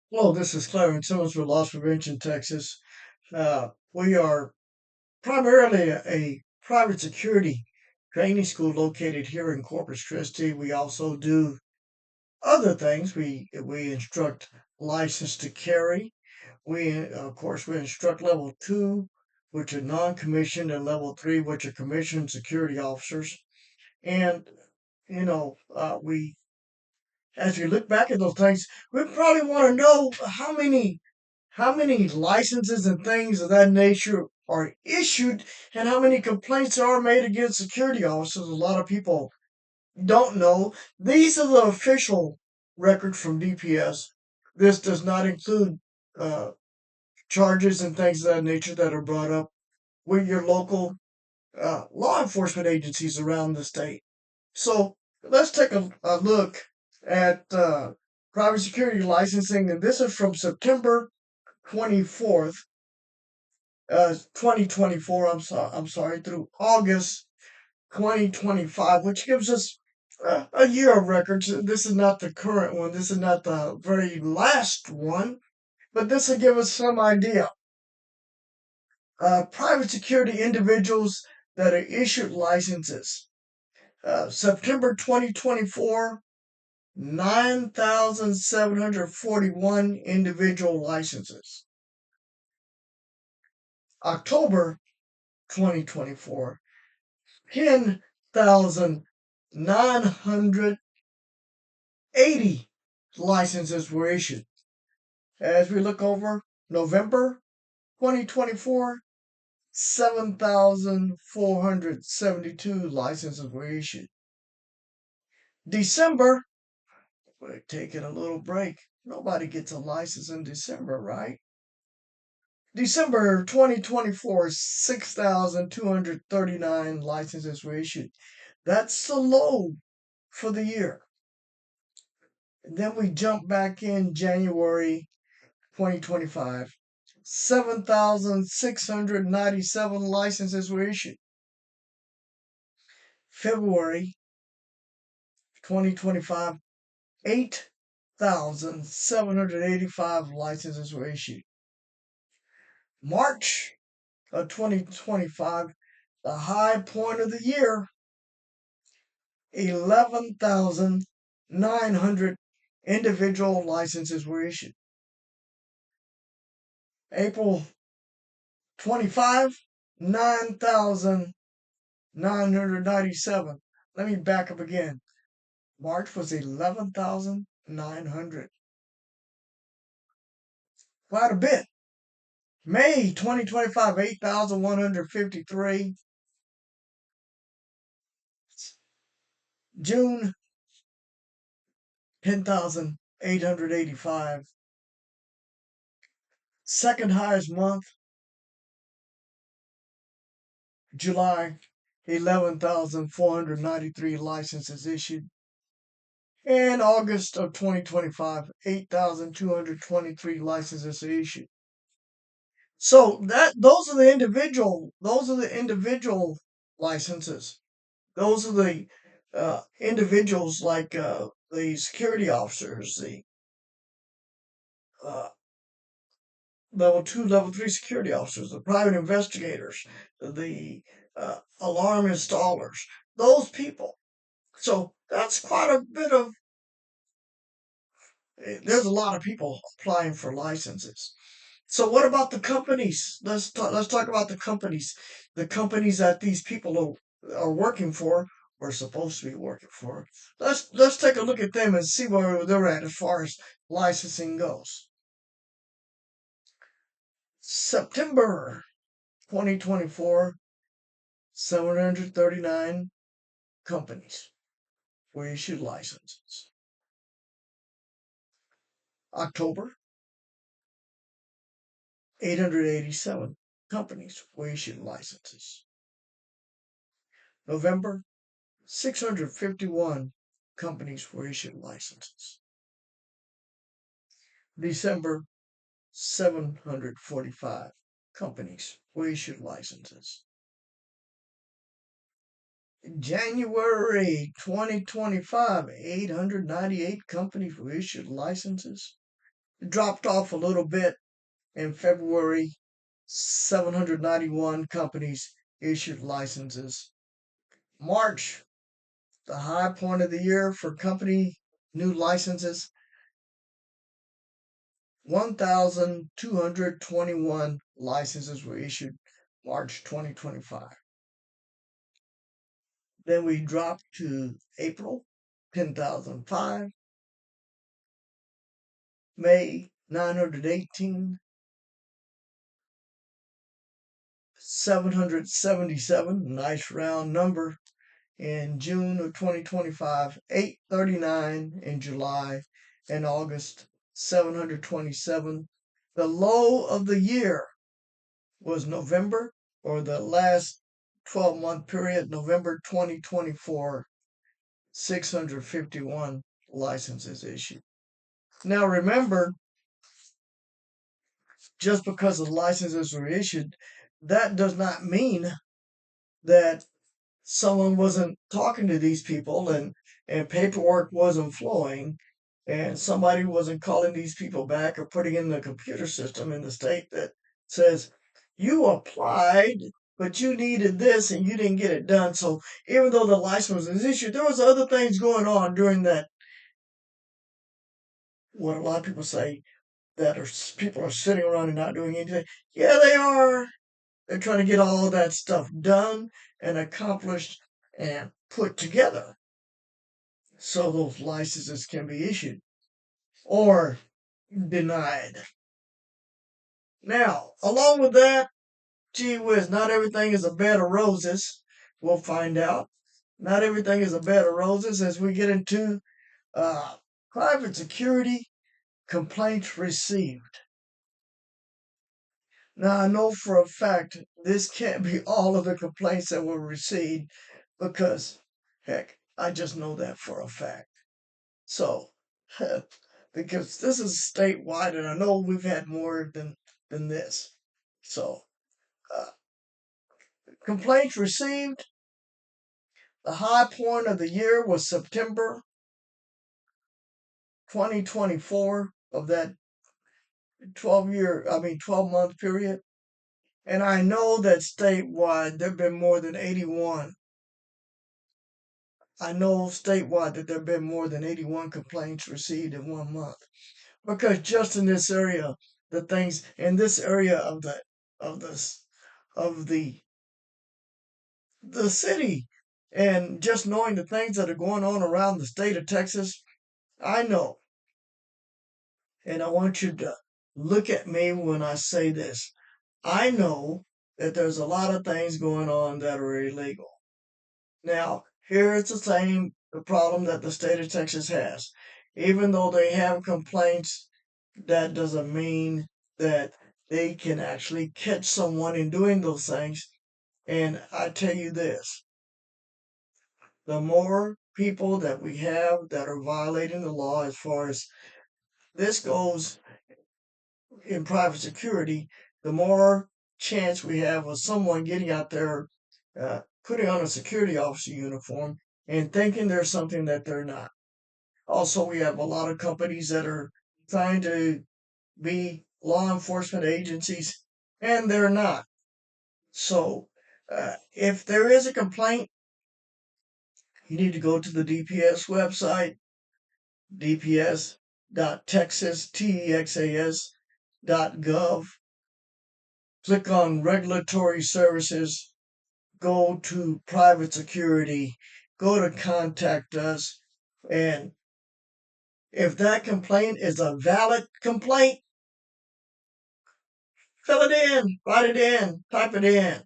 Hello, this is Clarence Simmons with Loss Prevention, Texas. We are primarily a private security training school located here in Corpus Christi. We also do other things. We instruct license to carry. Of course, we instruct level two, which are non-commissioned, and level three, which are commissioned security officers. And we as we look back at those things, we probably want to know how many licenses and things of that nature are issued and how many complaints there are made against security officers. A lot of people don't know. These are the official records from DPS. This does not include uh, charges and things of that nature that are brought up with your local law enforcement agencies around the state. So let's take a look at private security licensing, and this is from September 24th, 2024. I'm sorry, through August 2025, which gives us a year of records. This is not the current one. This is not the very last one, but this will give us some idea. Private security individuals that are issued licenses. September 2024, 9,741 individual licenses. October 2024, 10,980 licenses were issued. As we look over November 2024, 7,472 licenses were issued. December, we're taking a little break. Nobody gets a license in December, right? December 2024, 6,239 licenses were issued. That's the low for the year. Then we jump back in January 2025. 7,697 licenses were issued. February 2025, 8,785 licenses were issued. March of 2025, the high point of the year, 11,900 individual licenses were issued. April 25, 9,997. Let me back up again. March was 11,900. Quite a bit. May 2025, 8,153. June, 10,885. Second highest month, July, 11,493 licenses issued. And August of 2025, 8,223 licenses issued. So those are the individual licenses. Those are the individuals like the security officers, the uh, level two, level three security officers, the private investigators, the alarm installers, those people. So that's quite a bit of. There's a lot of people applying for licenses. So what about the companies? Let's talk about the companies. The companies that these people are working for or supposed to be working for. Let's take a look at them and see where they're at as far as licensing goes. September 2024, 739 companies were issued licenses. October, 887 companies were issued licenses. November, 651 companies were issued licenses. December, 745 companies were issued licenses. January 2025, 898 companies were issued licenses. It dropped off a little bit in February. 791 companies issued licenses. March, the high point of the year for company new licenses, 1,221 licenses were issued March 2025. Then we dropped to April, 10,005. May, 918. 777, nice round number. In June of 2025, 839 in July and August, 727. The low of the year was November, or the last 12-month period, November 2024, 651 licenses issued. Now remember, just because the licenses were issued, that does not mean that someone wasn't talking to these people and paperwork wasn't flowing and somebody wasn't calling these people back or putting in the computer system in the state that says you applied but you needed this and you didn't get it done. So even though the license was issued, there was other things going on during that, what a lot of people say, that are people are sitting around and not doing anything. Yeah, they are. They're trying to get all that stuff done and accomplished and put together so those licenses can be issued or denied. Now, along with that, gee whiz, not everything is a bed of roses. We'll find out. Not everything is a bed of roses as we get into uh, private security complaints received. Now, I know for a fact this can't be all of the complaints that were received because, heck, I just know that for a fact. So, because this is statewide, and I know we've had more than this. So, uh, complaints received. The high point of the year was September 2024 of that 12-month period. And I know that statewide there have been more than 81. I know statewide that there have been more than 81 complaints received in 1 month. Because just in this area, the things in this area of this of the city, and just knowing the things that are going on around the state of Texas, I know, and I want you to look at me when I say this. I know that there's a lot of things going on that are illegal. Now, here it's the problem that the state of Texas has. Even though they have complaints, that doesn't mean that they can actually catch someone in doing those things. And I tell you this, the more people that we have that are violating the law as far as this goes in private security, the more chance we have of someone getting out there, putting on a security officer uniform and thinking they're something that they're not. Also, we have a lot of companies that are trying to be law enforcement agencies and they're not. So, if there is a complaint, you need to go to the DPS website, dps.texas.gov. Click on regulatory services, go to private security, go to contact us, and if that complaint is a valid complaint, fill it in, write it in, type it in.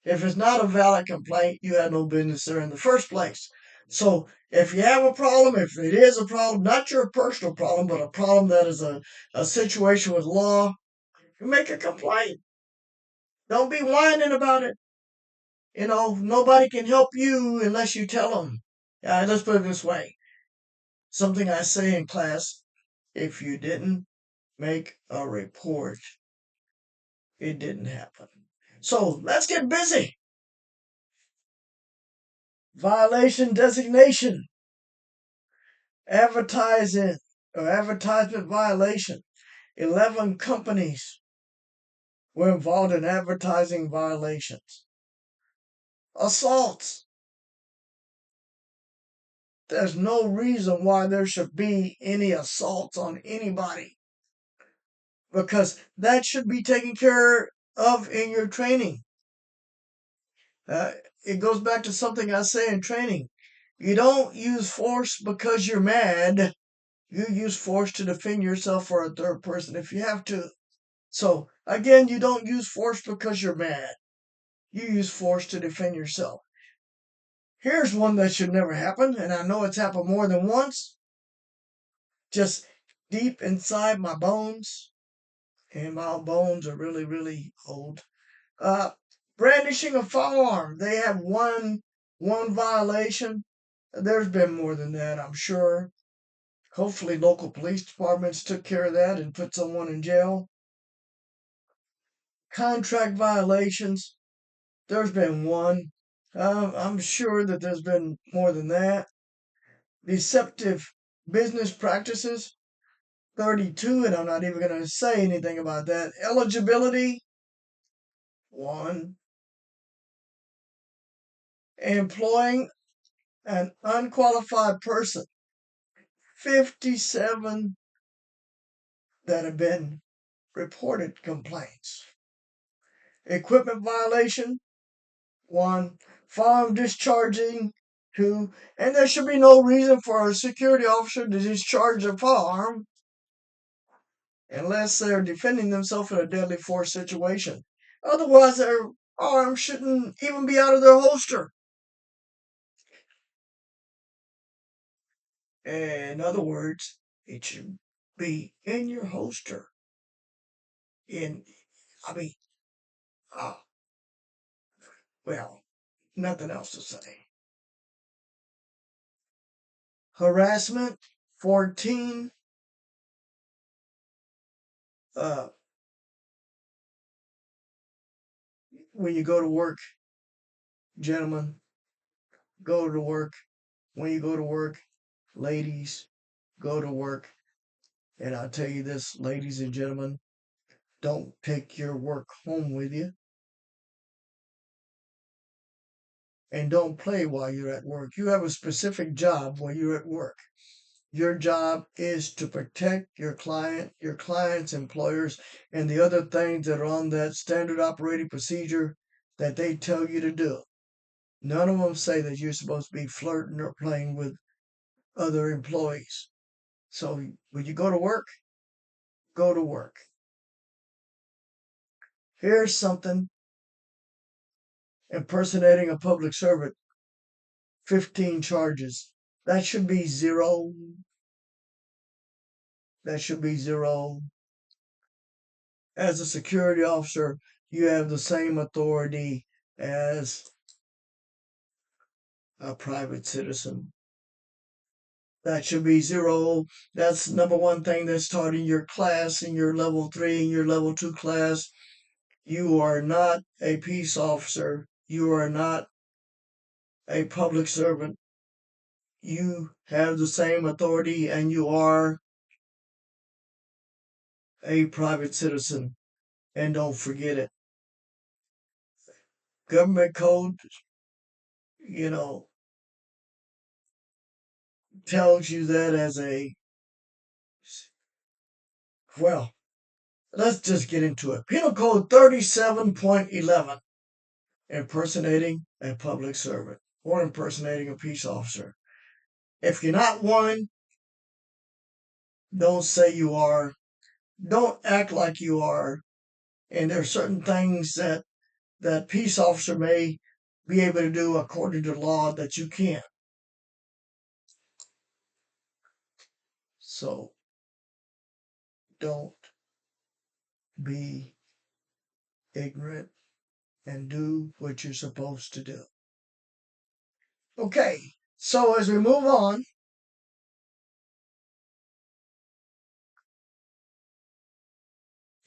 If it's not a valid complaint, you have no business there in the first place. So if you have a problem, if it is a problem, not your personal problem, but a problem that is a situation with law, you make a complaint. Don't be whining about it. Nobody can help you unless you tell them. Let's put it this way. Something I say in class, if you didn't make a report, it didn't happen. So let's get busy. Violation designation. Advertising advertisement violation. 11 companies were involved in advertising violations. Assaults. There's no reason why there should be any assaults on anybody because that should be taken care of in your training. It goes back to something I say in training. You don't use force because you're mad. You use force to defend yourself or a third person if you have to. So, again, you don't use force because you're mad. You use force to defend yourself. Here's one that should never happen, and I know it's happened more than once. Just deep inside my bones, and my bones are really, really old. Brandishing a firearm. They have one violation. There's been more than that, I'm sure. Hopefully, local police departments took care of that and put someone in jail. Contract violations. There's been one. I'm sure that there's been more than that. Deceptive business practices. 32, and I'm not even going to say anything about that. Eligibility. 1. Employing an unqualified person. 57 that have been reported complaints. Equipment violation. 1. Firearm discharging. 2. And there should be no reason for a security officer to discharge a firearm unless they're defending themselves in a deadly force situation. Otherwise, their arm shouldn't even be out of their holster. In other words, it should be in your holster. I mean, well, nothing else to say. Harassment, 14. When you go to work, gentlemen, go to work. When you go to work, ladies, go to work. And I'll tell you this, ladies and gentlemen, don't take your work home with you. And don't play while you're at work. You have a specific job while you're at work. Your job is to protect your client, your client's employers, and the other things that are on that standard operating procedure that they tell you to do. None of them say that you're supposed to be flirting or playing with other employees. So when you go to work, go to work. Here's something: impersonating a public servant, 15 charges. That should be 0. That should be 0. As a security officer, you have the same authority as a private citizen. That should be 0. That's number one thing that's taught in your class, in your level 3, in your level 2 class. You are not a peace officer. You are not a public servant. You have the same authority and you are a private citizen. And don't forget it. Government code, tells you that as well, let's just get into it. Penal Code 37.11, impersonating a public servant or impersonating a peace officer. If you're not one, don't say you are. Don't act like you are. And there are certain things that peace officer may be able to do according to law that you can't. So don't be ignorant and do what you're supposed to do. Okay, so as we move on,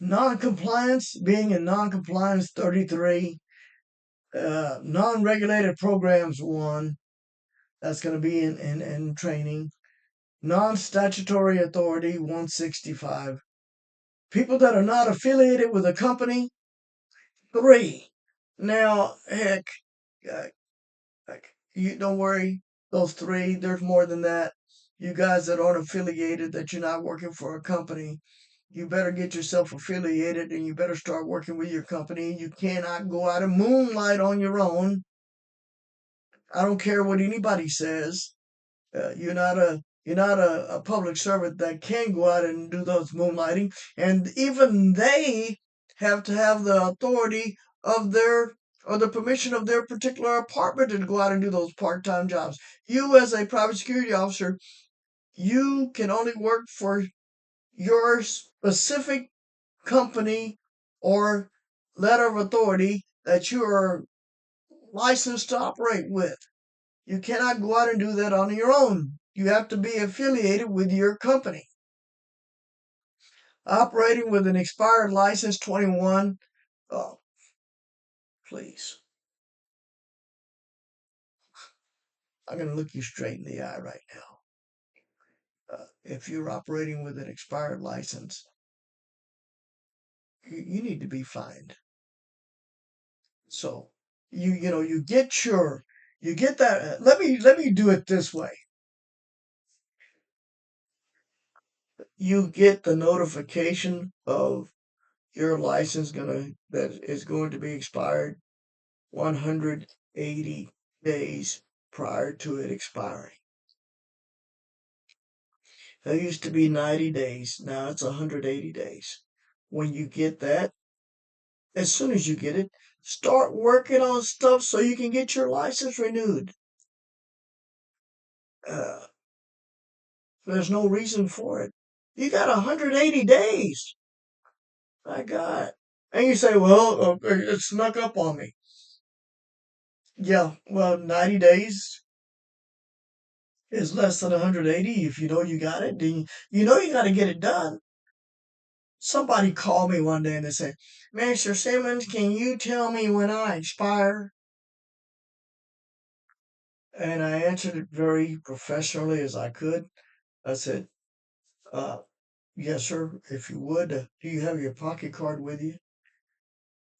non-compliance, being in non-compliance, 33. Non-regulated programs, 1. That's going to be in training. Non-statutory authority, 165. People that are not affiliated with a company, 3. Now, heck, uh, you don't worry, those 3, there's more than that. You guys that aren't affiliated, that you're not working for a company, you better get yourself affiliated and you better start working with your company. You cannot go out and moonlight on your own. I don't care what anybody says. You're not a public servant that can go out and do those moonlighting, and even they have to have the authority of their or the permission of their particular apartment to go out and do those part-time jobs. You, as a private security officer, you can only work for your specific company or letter of authority that you are licensed to operate with. You cannot go out and do that on your own. You have to be affiliated with your company. Operating with an expired license, 21. Oh, please. I'm going to look you straight in the eye right now. If you're operating with an expired license, you need to be fined. So you get that. Let me do it this way. You get the notification of your license that is going to be expired 180 days prior to it expiring. It used to be 90 days. Now it's 180 days. When you get that, as soon as you get it, start working on stuff so you can get your license renewed. Uh, there's no reason for it. You got 180 days. My God. And you say, well, it snuck up on me. Yeah, well, 90 days is less than 180. If you know you got it, then you know you got to get it done. Somebody called me one day and they said, Mr. Simmons, can you tell me when I expire? And I answered it very professionally as I could. I said, uh, yes, sir, if you would. Do you have your pocket card with you?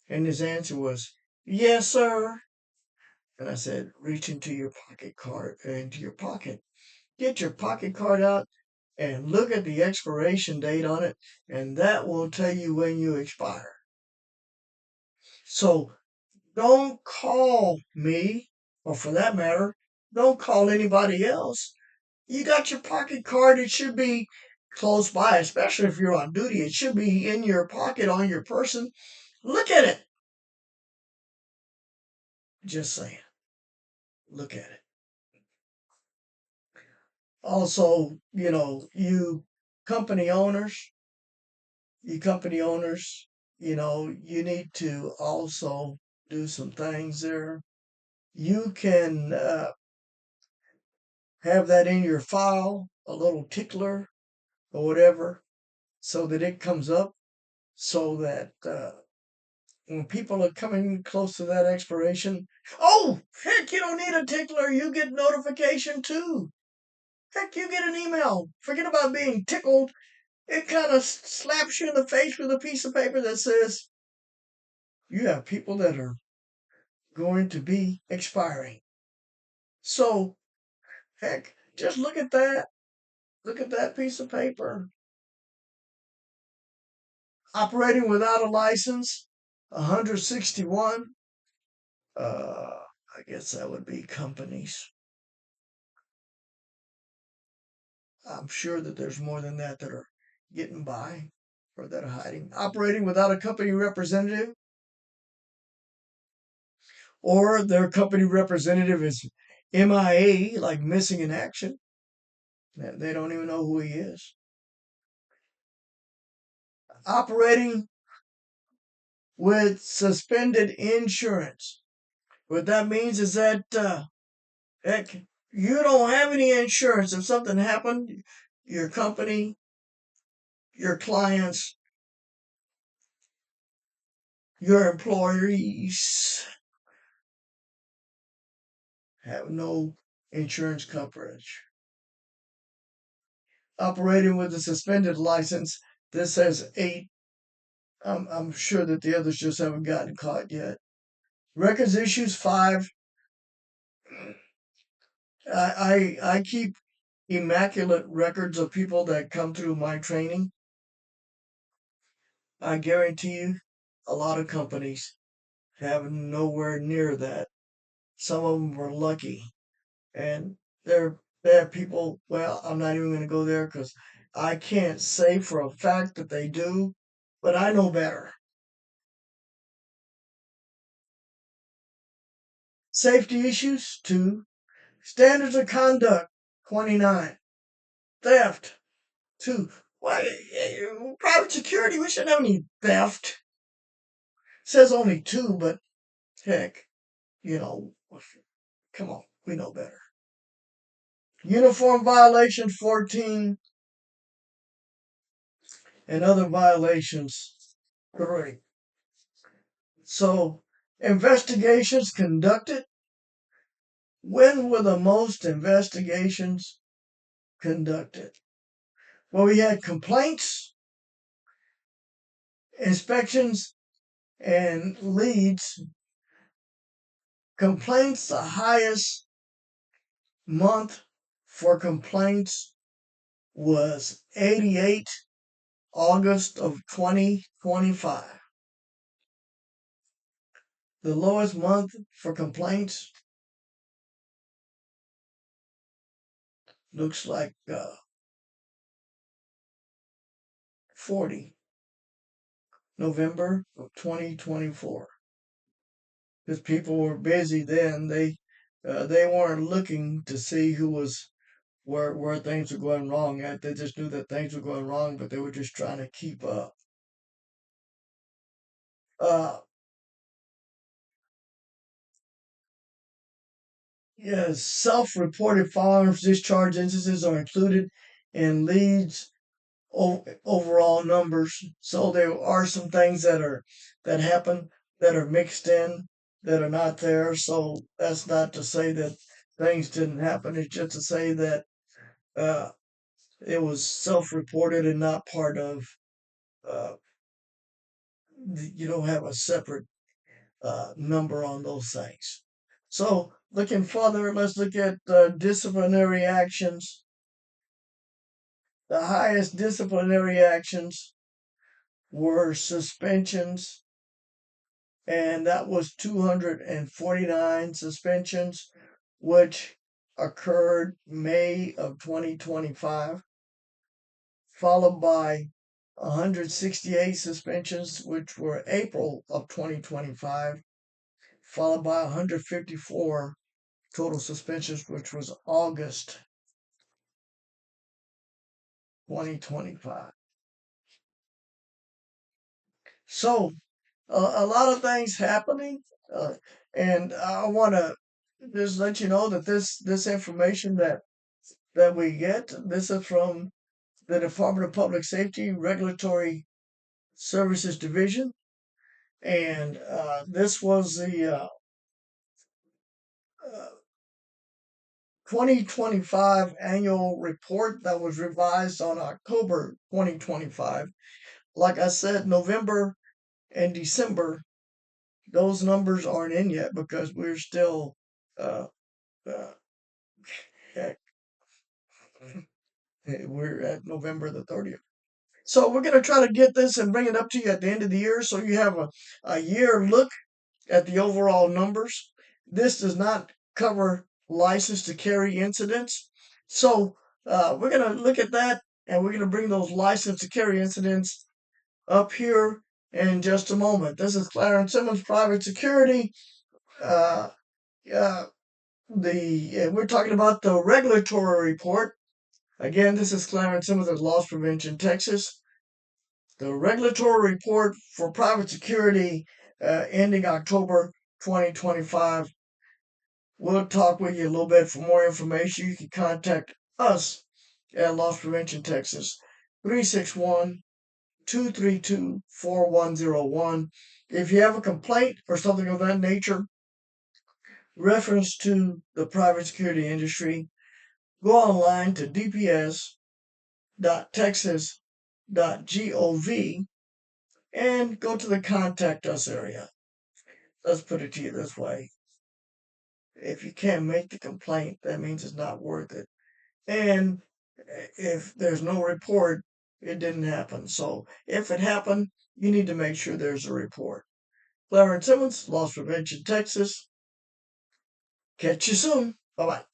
And his answer was, yes, sir. And I said, reach into your pocket card, into your pocket. Get your pocket card out and look at the expiration date on it, and that will tell you when you expire. So don't call me, or for that matter, don't call anybody else. You got your pocket card, it should be close by, especially if you're on duty. It should be in your pocket on your person. Look at it. Just saying, look at it. Also, company owners, you company owners, you need to also do some things there. You can have that in your file, a little tickler or whatever, so that it comes up so that when people are coming close to that expiration, oh, heck, you don't need a tickler. You get notification too. Heck, you get an email. Forget about being tickled. It kind of slaps you in the face with a piece of paper that says, you have people that are going to be expiring. So, heck, just look at that. Look at that piece of paper. Operating without a license, 161. I guess that would be companies. I'm sure that there's more than that are getting by or that are hiding. Operating without a company representative, or their company representative is MIA, like missing in action. They don't even know who he is. Operating with suspended insurance. What that means is that, heck, you don't have any insurance. If something happened, your company, your clients, your employees have no insurance coverage. operating with a suspended license. This says 8. I'm sure that the others just haven't gotten caught yet. Records issues 5. I keep immaculate records of people that come through my training. I guarantee you, a lot of companies have nowhere near that. Some of them were lucky, and they have people. Well, I'm not even going to go there because I can't say for a fact that they do, but I know better. Safety issues 2. Standards of conduct 29. Theft 2. Why, private security, we should have any theft. Says only 2, but heck, you know, come on, we know better. Uniform violation 14, and other violations 3. So, investigations conducted. When were the most investigations conducted? Well, we had complaints, inspections, and leads. Complaints, the highest month for complaints was 88, August of 2025. The lowest month for complaints looks like 40, November of 2024. Because people were busy then, they weren't looking to see who was where things were going wrong at. They just knew that things were going wrong, but they were just trying to keep up. Uh, yes, self-reported firearms discharge instances are included in leads overall numbers. So there are some things that happen that are mixed in that are not there. So that's not to say that things didn't happen. It's just to say that uh, it was self-reported and not part of. Uh, you don't have a separate number on those things. So looking further, let's look at disciplinary actions. The highest disciplinary actions were suspensions, and that was 249 suspensions, which occurred May of 2025, followed by 168 suspensions, which were April of 2025, followed by 154 total suspensions, which was August 2025. So a lot of things happening, uh, and I want to just let you know that this information that we get, this is from the Department of Public Safety Regulatory Services Division, and this was the 2025 annual report that was revised on October 2025. Like I said, November and December, those numbers aren't in yet because we're still, uh, uh, heck, we're at November the 30th. So we're going to try to get this and bring it up to you at the end of the year so you have a year look at the overall numbers. This does not cover license to carry incidents. So we're going to look at that and we're going to bring those license to carry incidents up here in just a moment. This is Clarence Simmons, Private Security. Uh, uh, we're talking about the regulatory report. Again, this is Clarence Simmons of Loss Prevention, Texas. The regulatory report for private security ending October 2025. We'll talk with you a little bit for more information. You can contact us at Loss Prevention Texas, 361 232 4101. If you have a complaint or something of that nature, reference to the private security industry, go online to DPS clarence.texas.gov and go to the contact us area. Let's put it to you this way. If you can't make the complaint, that means it's not worth it. And if there's no report, it didn't happen. So if it happened, you need to make sure there's a report. Clarence Simmons, Loss Prevention Texas. Catch you soon. Bye bye.